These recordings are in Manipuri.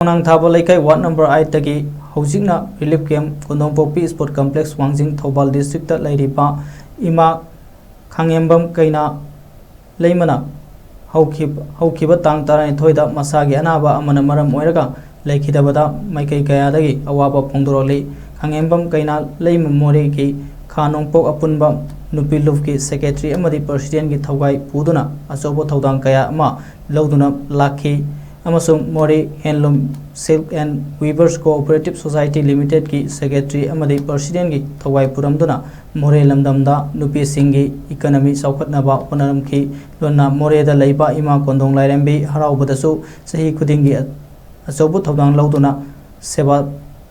Nang Thaba Laikai Ward number 8 tagi Hojikna Relief Camp Kondongpopi Sport Complex Wangjing Thobal District Lairipa Ima Khangembam Kaina Leimana Haukiba Tang Taran Thoida Masagi Anaba Amana Maram Oiraga Laikidabada Maikai Kayadagi Awaba Pondoroli Khangembam Kaina Leim Moriki Khanongpok Apunba Nupiluvki Secretary Amadi President Gi Thogai Puduna Asobo Thodang Kaya Ma Lauduna Laki Amasung Mori Handloom Silk and Weavers Cooperative Society Limited ki Secretary Amadi President gi Thawai Puramduna More Lamdamda Nupi Singi Economy Saukhatnaba Honaram ki Lona More da Leiba Ima Kondong Lairembi Harau Badasu Sahi Kudingi Asobu Thodang Lauduna Seba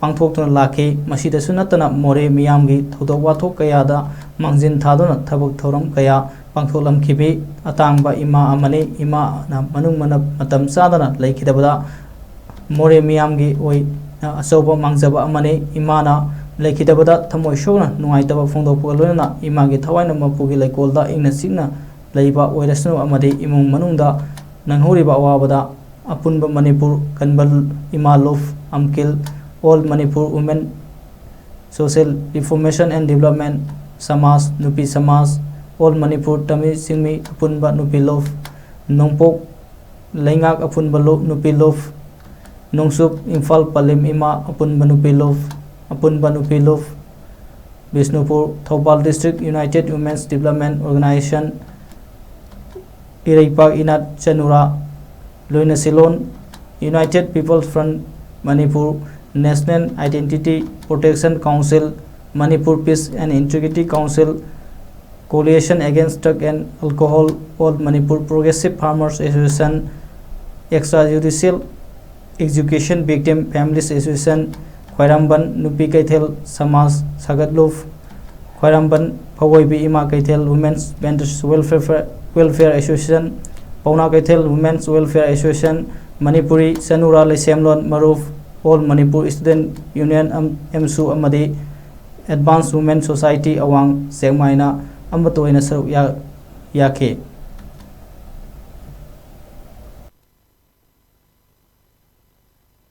Pangthokna Laki Masida Sunatana More Miyamgi Thodo Wathok Kayada Mangjin Thaduna Thabuk Thoram Kaya Pangtholam Kibi Atangba Ima Amani Ima na Manung Manap Matam Sadana Laikidabada More Miyamgi Oi Asoba Mangjaba Amani Imana Laikidabada Tamoy Shona Nuaitaba Fondo Puluna Imagi Tawana Mapugi Laikolda Igna Signa Laiba Oirasno Amadi Imung Manunda Nanghuriba Awabada Apunba Manipur Kanbal Ima Lof Amkil All Manipur Women Social Reformation and Development Samas Nupi Samas All Manipur Tami Singmi Apunba Nupilof Nongpok Laingak Apunba Nupilof Nongsup Imphal Palim Ima Apunba Nupilof Bisnupur Thobal District United Women's Development Organization Iraipak Inat Chanura Loina Silon United People's Front Manipur National Identity Protection Council Manipur Peace and Integrity Council Coalition Against Drug and Alcohol All Manipur Progressive Farmers Association Extrajudicial Execution Victim Families Association Khairamban Nupi Kaithel Samas Sagatluf Khairamban Phawoibi Ima Kaithel Women's Vendors Welfare Association Pauna Kaithel Women's Welfare Association Manipuri Sanura Lesemlon Maruf All Manipur Student Union MSU Amadi Advanced Women Society Awang Sengmaina Amatoina Saru Yake